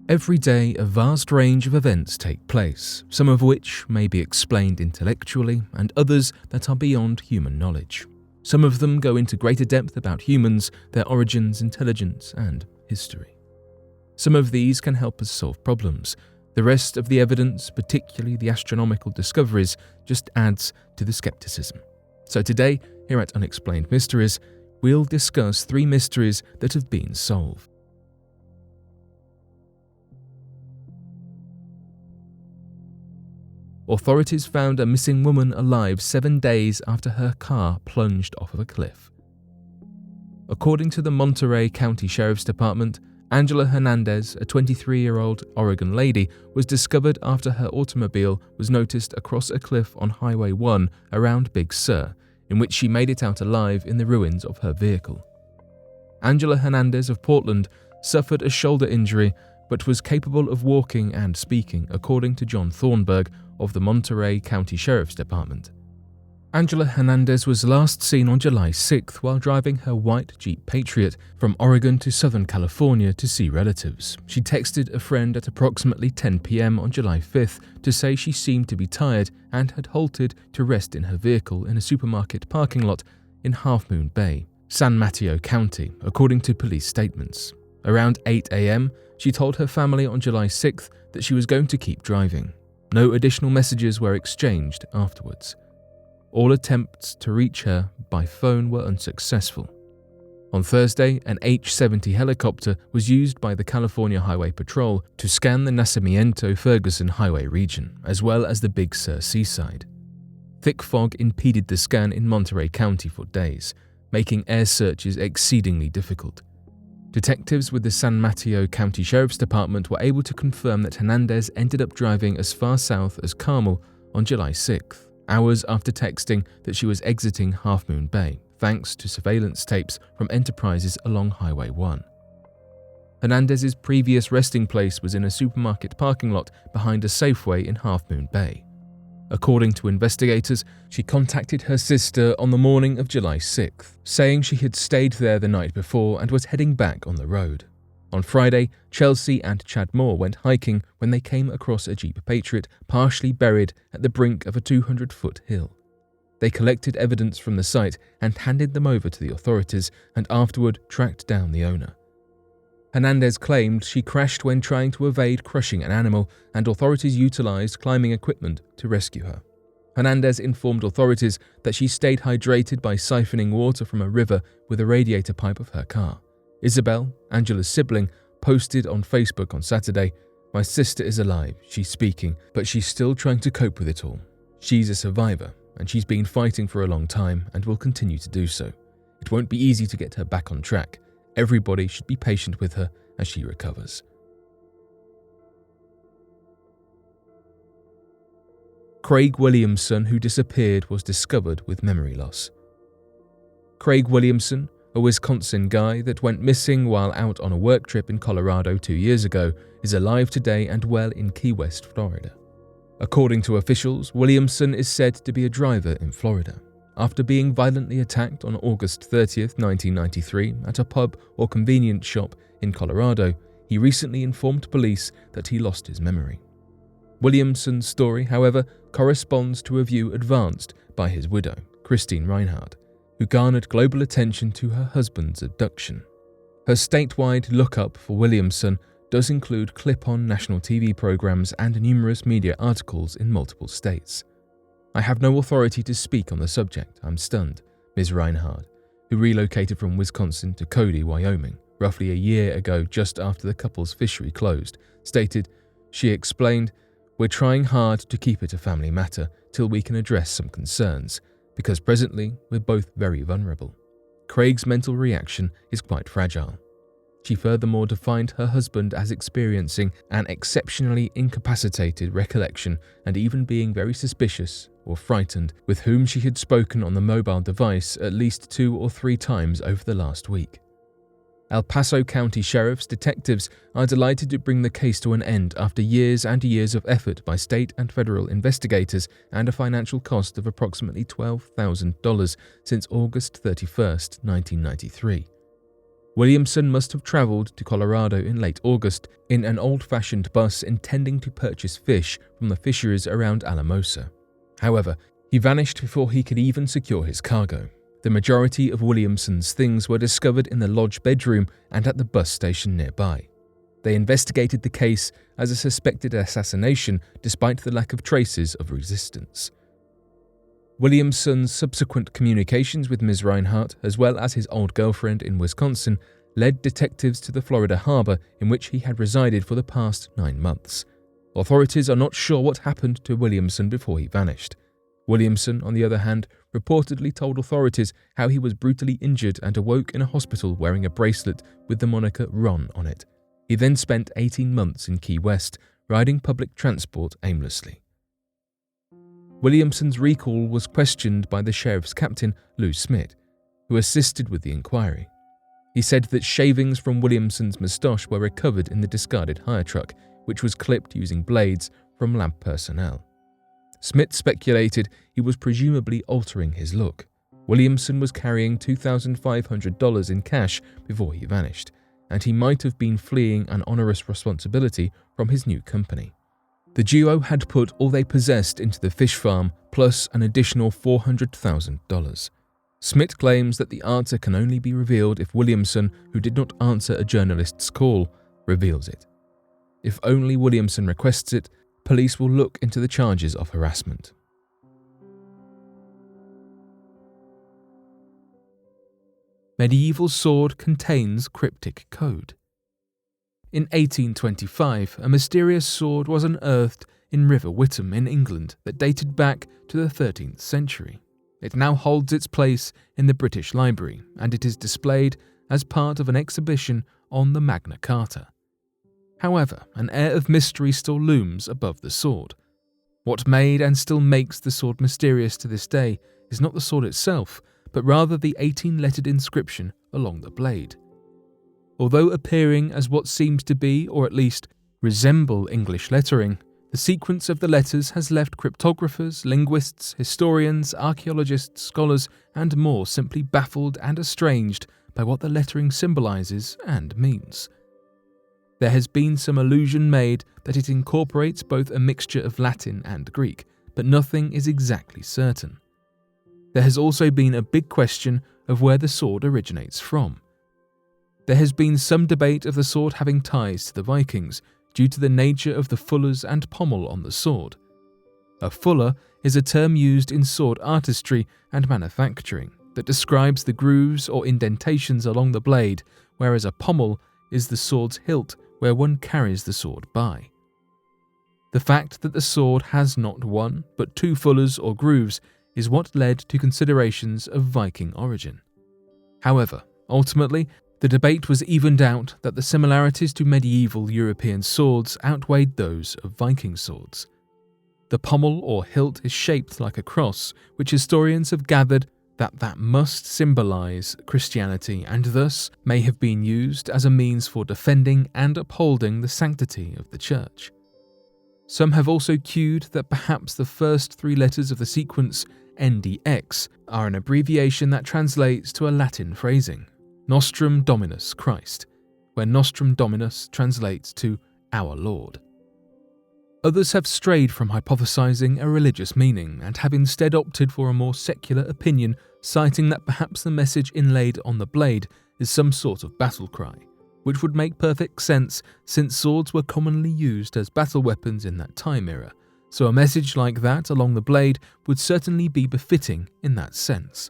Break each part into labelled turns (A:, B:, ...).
A: Every day, a vast range of events take place, some of which may be explained intellectually and others that are beyond human knowledge. Some of them go into greater depth about humans, their origins, intelligence, and history. Some of these can help us solve problems. The rest of the evidence, particularly the astronomical discoveries, just adds to the skepticism. So today, here at Unexplained Mysteries, we'll discuss 3 mysteries that have been solved. Authorities found a missing woman alive 7 days after her car plunged off of a cliff. According to the Monterey County Sheriff's Department, Angela Hernandez, a 23-year-old Oregon lady, was discovered after her automobile was noticed across a cliff on Highway 1 around Big Sur, in which she made it out alive in the ruins of her vehicle. Angela Hernandez of Portland suffered a shoulder injury but was capable of walking and speaking, according to John Thornburg of the Monterey County Sheriff's Department. Angela Hernandez was last seen on July 6th while driving her white Jeep Patriot from Oregon to Southern California to see relatives. She texted a friend at approximately 10 p.m. on July 5th to say she seemed to be tired and had halted to rest in her vehicle in a supermarket parking lot in Half Moon Bay, San Mateo County, according to police statements. Around 8 a.m., she told her family on July 6th that she was going to keep driving. No additional messages were exchanged afterwards. All attempts to reach her by phone were unsuccessful. On Thursday, an H-70 helicopter was used by the California Highway Patrol to scan the Nacimiento-Ferguson Highway region, as well as the Big Sur seaside. Thick fog impeded the scan in Monterey County for days, making air searches exceedingly difficult. Detectives with the San Mateo County Sheriff's Department were able to confirm that Hernandez ended up driving as far south as Carmel on July 6th, hours after texting that she was exiting Half Moon Bay, thanks to surveillance tapes from enterprises along Highway 1. Hernandez's previous resting place was in a supermarket parking lot behind a Safeway in Half Moon Bay. According to investigators, she contacted her sister on the morning of July 6th, saying she had stayed there the night before and was heading back on the road. On Friday, Chelsea and Chad Moore went hiking when they came across a Jeep Patriot partially buried at the brink of a 200-foot hill. They collected evidence from the site and handed them over to the authorities and afterward tracked down the owner. Hernandez claimed she crashed when trying to evade crushing an animal, and authorities utilized climbing equipment to rescue her. Hernandez informed authorities that she stayed hydrated by siphoning water from a river with a radiator pipe of her car. Isabel, Angela's sibling, posted on Facebook on Saturday, "My sister is alive, she's speaking, but she's still trying to cope with it all. She's a survivor, and she's been fighting for a long time and will continue to do so. It won't be easy to get her back on track. Everybody should be patient with her as she recovers." Craig Williamson, who disappeared, was discovered with memory loss. Craig Williamson, a Wisconsin guy that went missing while out on a work trip in Colorado 2 years ago, is alive today and well in Key West, Florida. According to officials, Williamson is said to be a driver in Florida. After being violently attacked on August 30th, 1993, at a pub or convenience shop in Colorado, he recently informed police that he lost his memory. Williamson's story, however, corresponds to a view advanced by his widow, Christine Reinhardt, who garnered global attention to her husband's abduction. Her statewide lookup for Williamson does include clip-on national TV programs and numerous media articles in multiple states. "I have no authority to speak on the subject. I'm stunned," Ms. Reinhardt, who relocated from Wisconsin to Cody, Wyoming, roughly a year ago just after the couple's fishery closed, stated. She explained, "We're trying hard to keep it a family matter till we can address some concerns, because presently we're both very vulnerable. Craig's mental reaction is quite fragile." She furthermore defined her husband as experiencing an exceptionally incapacitated recollection and even being very suspicious or frightened, with whom she had spoken on the mobile device at least 2 or 3 times over the last week. El Paso County Sheriff's detectives are delighted to bring the case to an end after years and years of effort by state and federal investigators and a financial cost of approximately $12,000 since August 31st, 1993. Williamson must have travelled to Colorado in late August in an old-fashioned bus intending to purchase fish from the fisheries around Alamosa. However, he vanished before he could even secure his cargo. The majority of Williamson's things were discovered in the lodge bedroom and at the bus station nearby. They investigated the case as a suspected assassination despite the lack of traces of resistance. Williamson's subsequent communications with Ms. Reinhardt, as well as his old girlfriend in Wisconsin, led detectives to the Florida harbor in which he had resided for the past 9 months. Authorities are not sure what happened to Williamson before he vanished. Williamson, on the other hand, reportedly told authorities how he was brutally injured and awoke in a hospital wearing a bracelet with the moniker Ron on it. He then spent 18 months in Key West, riding public transport aimlessly. Williamson's recall was questioned by the sheriff's captain, Lou Smith, who assisted with the inquiry. He said that shavings from Williamson's moustache were recovered in the discarded hire truck, which was clipped using blades from lab personnel. Smith speculated he was presumably altering his look. Williamson was carrying $2,500 in cash before he vanished, and he might have been fleeing an onerous responsibility from his new company. The duo had put all they possessed into the fish farm, plus an additional $400,000. Smith claims that the answer can only be revealed if Williamson, who did not answer a journalist's call, reveals it. If only Williamson requests it, police will look into the charges of harassment. Medieval sword contains cryptic code. In 1825, a mysterious sword was unearthed in River Witham in England that dated back to the 13th century. It now holds its place in the British Library, and it is displayed as part of an exhibition on the Magna Carta. However, an air of mystery still looms above the sword. What made and still makes the sword mysterious to this day is not the sword itself, but rather the 18-lettered inscription along the blade. Although appearing as what seems to be, or at least resemble, English lettering, the sequence of the letters has left cryptographers, linguists, historians, archaeologists, scholars, and more simply baffled and estranged by what the lettering symbolizes and means. There has been some allusion made that it incorporates both a mixture of Latin and Greek, but nothing is exactly certain. There has also been a big question of where the sword originates from. There has been some debate of the sword having ties to the Vikings due to the nature of the fullers and pommel on the sword. A fuller is a term used in sword artistry and manufacturing that describes the grooves or indentations along the blade, whereas a pommel is the sword's hilt where one carries the sword by. The fact that the sword has not one, but 2 fullers or grooves is what led to considerations of Viking origin. However, ultimately, the debate was evened out that the similarities to medieval European swords outweighed those of Viking swords. The pommel or hilt is shaped like a cross, which historians have gathered that must symbolize Christianity and thus may have been used as a means for defending and upholding the sanctity of the church. Some have also cued that perhaps the first 3 letters of the sequence, NDX, are an abbreviation that translates to a Latin phrasing, Nostrum Dominus Christ, where Nostrum Dominus translates to Our Lord. Others have strayed from hypothesizing a religious meaning and have instead opted for a more secular opinion, citing that perhaps the message inlaid on the blade is some sort of battle cry, which would make perfect sense since swords were commonly used as battle weapons in that time era, so a message like that along the blade would certainly be befitting in that sense.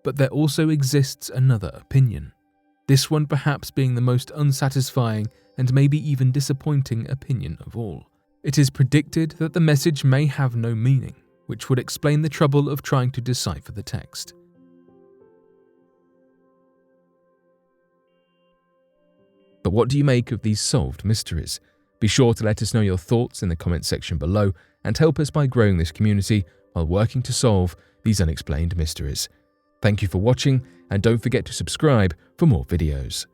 A: But there also exists another opinion, this one perhaps being the most unsatisfying and maybe even disappointing opinion of all. It is predicted that the message may have no meaning, which would explain the trouble of trying to decipher the text. But what do you make of these solved mysteries? Be sure to let us know your thoughts in the comments section below and help us by growing this community while working to solve these unexplained mysteries. Thank you for watching, and don't forget to subscribe for more videos.